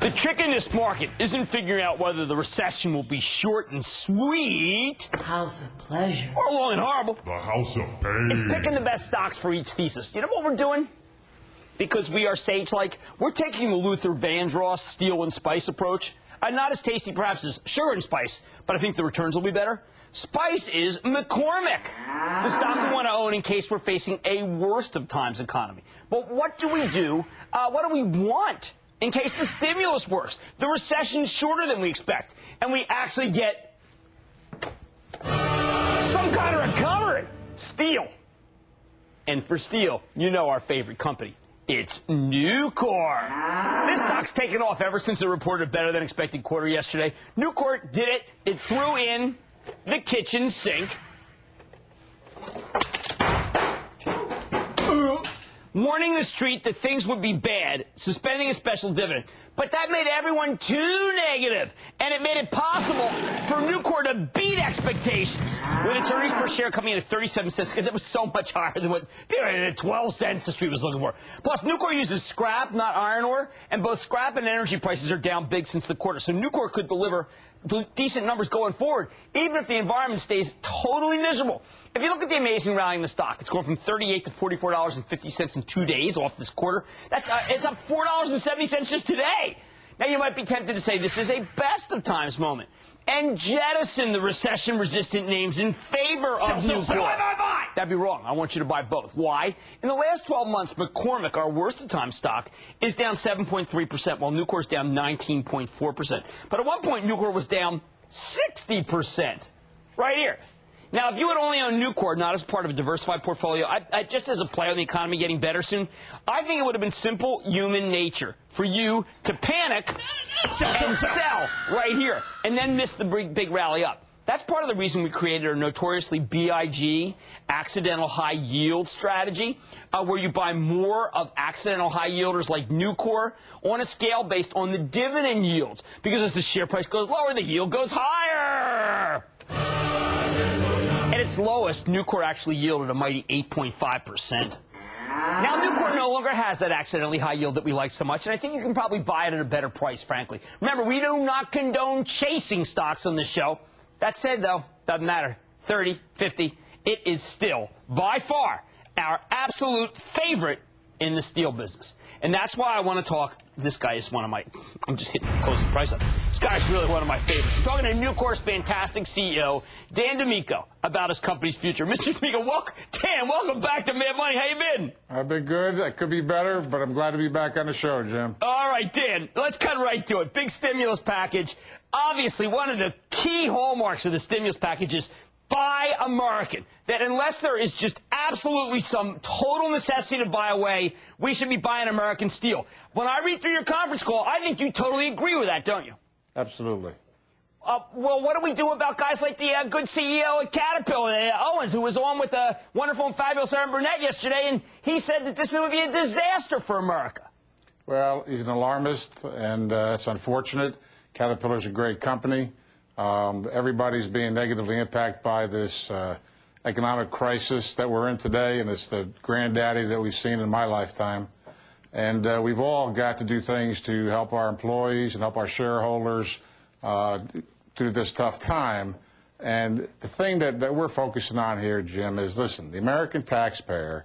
The trick in this market isn't figuring out whether the recession will be short and sweet, House of pleasure, or long and horrible. The House of Pain. It's picking the best stocks for each thesis. You know what we're doing? Because we are sage-like, we're taking the Luther Vandross steel and spice approach. Not as tasty, perhaps, as sugar and spice, but I think the returns will be better. Spice is McCormick, the stock we want to own in case we're facing a worst of times economy. But what do we do? What do we want in case the stimulus works? The recession's shorter than we expect, and we actually get some kind of recovery. Steel. And for steel, you know our favorite company. It's Nucor. This stock's taken off ever since it reported a better than expected quarter yesterday. Nucor did it. It threw in the kitchen sink, warning the street that things would be bad, suspending a special dividend. But that made everyone too negative, and it made it possible for Nucor to beat expectations, with its earnings per share coming in at 37 cents. That was so much higher than what 12 cents the street was looking for. Plus, Nucor uses scrap, not iron ore, and both scrap and energy prices are down big since the quarter. So Nucor could deliver decent numbers going forward, even if the environment stays totally miserable. If you look at the amazing rally in the stock, it's going from $38 to $44.50 in 2 days off this quarter. It's up $4.70 just today. Now, you might be tempted to say this is a best of times moment and jettison the recession-resistant names in favor of Nucor. That'd be wrong. I want you to buy both. Why? In the last 12 months, McCormick, our worst of times stock, is down 7.3%, while Nucor's down 19.4%. But at one point, Nucor was down 60%. Right here. Now, if you had only owned Nucor, not as part of a diversified portfolio, just as a play on the economy getting better soon, I think it would have been simple human nature for you to panic and sell right here, and then miss the big rally up. That's part of the reason we created our notoriously BIG, accidental high yield strategy, where you buy more of accidental high yielders like Nucor on a scale based on the dividend yields. Because as the share price goes lower, the yield goes higher. At its lowest, Nucor actually yielded a mighty 8.5%. Now, Nucor no longer has that accidentally high yield that we like so much, and I think you can probably buy it at a better price, frankly. Remember, we do not condone chasing stocks on this show. That said, though, doesn't matter. 30, 50, it is still, by far, our absolute favorite in the steel business. And that's why I want to talk. This guy is one of my, I'm just hitting the closing price up. This guy's really one of my favorites. I'm talking to Nucor's fantastic CEO, Dan D'Amico, about his company's future. Mr. D'Amico, welcome back to Mad Money. How you been? I've been good. I could be better, but I'm glad to be back on the show, Jim. All right, Dan, let's cut right to it. Big stimulus package. Obviously, one of the key hallmarks of the stimulus package is buy American. That unless there is just absolutely some total necessity to buy away, we should be buying American steel. When I read through your conference call, I think you totally agree with that, don't you? Absolutely. Well, what do we do about guys like the good CEO at Caterpillar, Owens, who was on with the wonderful and fabulous Aaron Burnett yesterday, and he said that this would be a disaster for America? Well, he's an alarmist, and it's unfortunate. Caterpillar's a great company. Everybody's being negatively impacted by this economic crisis that we're in today, and it's the granddaddy that we've seen in my lifetime. And we've all got to do things to help our employees and help our shareholders through this tough time. And the thing that we're focusing on here, Jim, is, listen, the American taxpayer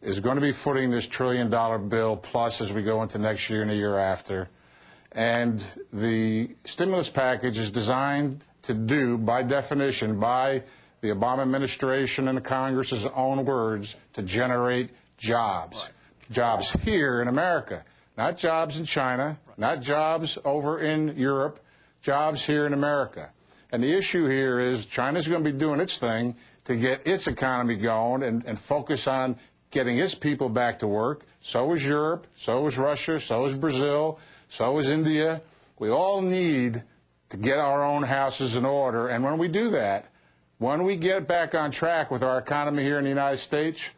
is going to be footing this $1 trillion bill plus as we go into next year and the year after. And the stimulus package is designed to do, by definition, by the Obama administration and the Congress's own words, to generate jobs. Right. Jobs here in America, not jobs in China, not jobs over in Europe, jobs here in America. And the issue here is China's going to be doing its thing to get its economy going and focus on getting its people back to work. So is Europe, so is Russia, so is Brazil. So is India. We all need to get our own houses in order. And when we do that, when we get back on track with our economy here in the United States,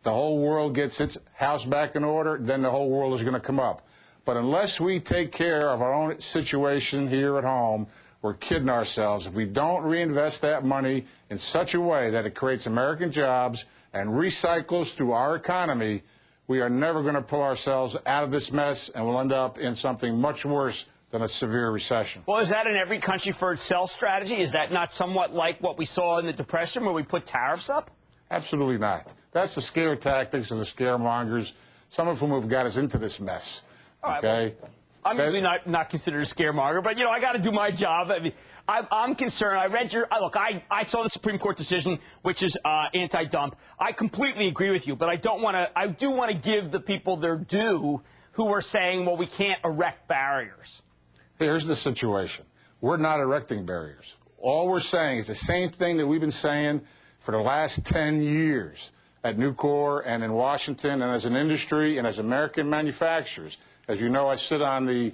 the whole world gets its house back in order, then the whole world is going to come up. But unless we take care of our own situation here at home, we're kidding ourselves. If we don't reinvest that money in such a way that it creates American jobs and recycles through our economy, we are never going to pull ourselves out of this mess, and we'll end up in something much worse than a severe recession. Well, is that an every country for itself strategy? Is that not somewhat like what we saw in the Depression where we put tariffs up? Absolutely not. That's the scare tactics of the scaremongers, some of whom have got us into this mess. Okay? Well, I'm usually not considered a scaremonger, but, you know, I got to do my job. I mean, I'm concerned. I read your look, I saw the Supreme Court decision, which is anti-dump. I completely agree with you, but I do want to give the people their due who are saying, well, we can't erect barriers. Here's the situation. We're not erecting barriers. All we're saying is the same thing that we've been saying for the last 10 years at Nucor and in Washington and as an industry and as American manufacturers. As you know, I sit on the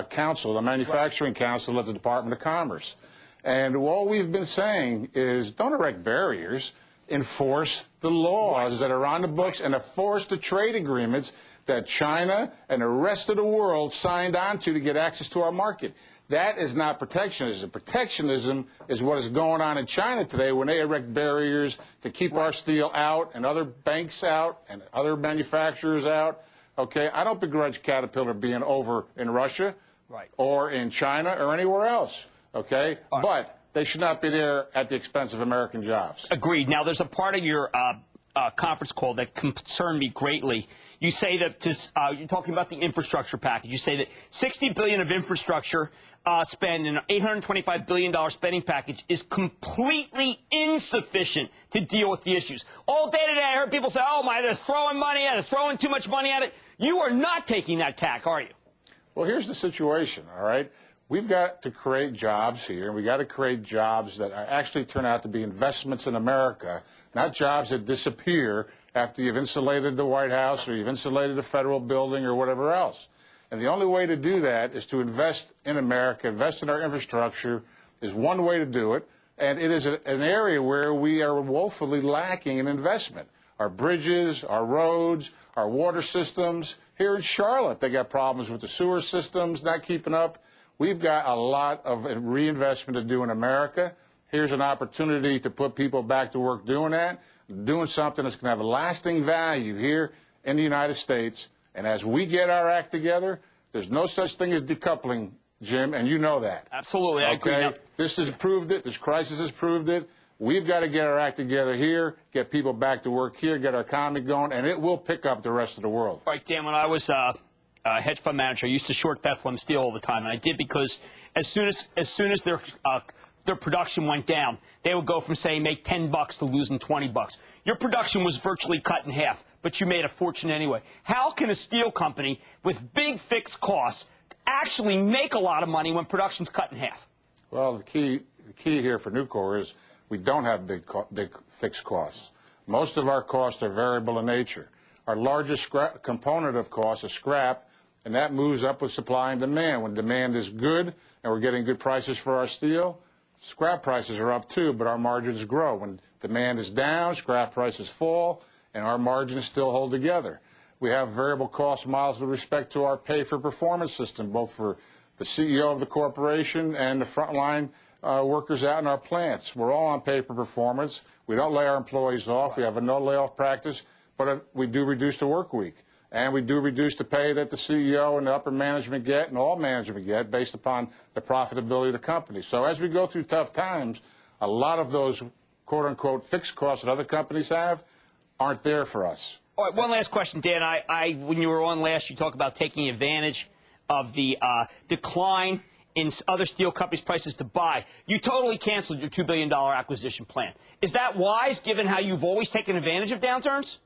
council, the manufacturing council at the Department of Commerce. And all we've been saying is don't erect barriers, enforce the laws that are on the books and enforce the trade agreements that China and the rest of the world signed on to get access to our market. That is not protectionism. Protectionism is what is going on in China today when they erect barriers to keep our steel out and other banks out and other manufacturers out. Okay, I don't begrudge Caterpillar being over in Russia or in China or anywhere else. Okay, but they should not be there at the expense of American jobs. Agreed. Now, there's a part of your conference call that concerned me greatly. You say that you're talking about the infrastructure package. You say that $60 billion of infrastructure spend and an $825 billion spending package is completely insufficient to deal with the issues. All day today, I heard people say, "Oh my, they're throwing money at it, they're throwing too much money at it." You are not taking that tack, are you? Well, here's the situation. All right. We've got to create jobs here, and we've got to create jobs that actually turn out to be investments in America, not jobs that disappear after you've insulated the White House or you've insulated a federal building or whatever else. And the only way to do that is to invest in America, invest in our infrastructure is one way to do it, and it is an area where we are woefully lacking in investment. Our bridges, our roads, our water systems. Here in Charlotte, they got problems with the sewer systems not keeping up. We've got a lot of reinvestment to do in America. Here's an opportunity to put people back to work doing that, doing something that's going to have a lasting value here in the United States. And as we get our act together, there's no such thing as decoupling, Jim, and you know that. Absolutely. I agree. Okay? This has proved it. This crisis has proved it. We've got to get our act together here, get people back to work here, get our economy going, and it will pick up the rest of the world. All right, Dan, when I was a hedge fund manager, I used to short Bethlehem Steel all the time, and I did because as soon as their production went down, they would go from saying make $10 to losing $20. Your production was virtually cut in half, but you made a fortune anyway. How can a steel company with big fixed costs actually make a lot of money when production's cut in half? Well, the key here for Nucor is we don't have big fixed costs. Most of our costs are variable in nature. Our largest component of cost is scrap, and that moves up with supply and demand. When demand is good and we're getting good prices for our steel, scrap prices are up too, but our margins grow. When demand is down, scrap prices fall, and our margins still hold together. We have variable cost models with respect to our pay-for-performance system, both for the CEO of the corporation and the frontline workers out in our plants. We're all on pay-for-performance. We don't lay our employees off. We have a no-layoff practice, but we do reduce the work week. And we do reduce the pay that the CEO and the upper management get and all management get based upon the profitability of the company. So as we go through tough times, a lot of those quote-unquote fixed costs that other companies have aren't there for us. All right, one last question, Dan. When you were on last, you talked about taking advantage of the decline in other steel companies' prices to buy. You totally canceled your $2 billion acquisition plan. Is that wise, given how you've always taken advantage of downturns?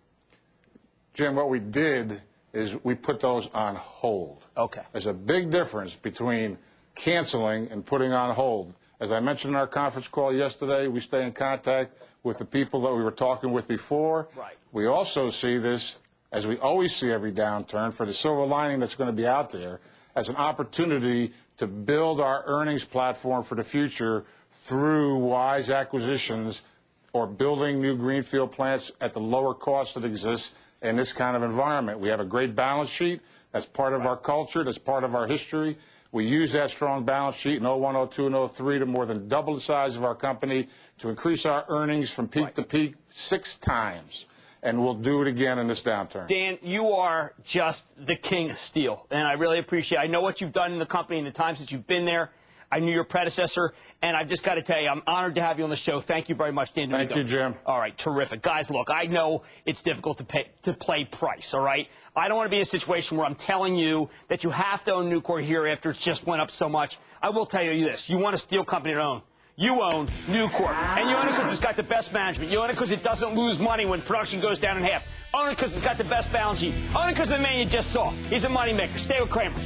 Jim, what we did is we put those on hold. Okay. There's a big difference between canceling and putting on hold. As I mentioned in our conference call yesterday, we stay in contact with the people that we were talking with before. Right. We also see this, as we always see every downturn, for the silver lining that's going to be out there, as an opportunity to build our earnings platform for the future through wise acquisitions or building new greenfield plants at the lower cost that exists in this kind of environment. We have a great balance sheet. That's part of our culture. That's part of our history. We use that strong balance sheet in 01, 02, and 03 to more than double the size of our company to increase our earnings from peak to peak 6 times. and we'll do it again in this downturn. Dan, you are just the king of steel, and I really appreciate it. I know what you've done in the company in the times that you've been there. I knew your predecessor, and I've just got to tell you, I'm honored to have you on the show. Thank you very much, Dan. Thank you, Jim. All right, terrific. Guys, look, I know it's difficult to play price, all right? I don't want to be in a situation where I'm telling you that you have to own Nucor here after it's just went up so much. I will tell you this. You want a steel company to own. You own Nucor. And you own it because it's got the best management. You own it because it doesn't lose money when production goes down in half. Own it because it's got the best balance sheet. Own it because of the man you just saw. He's a moneymaker. Stay with Cramer.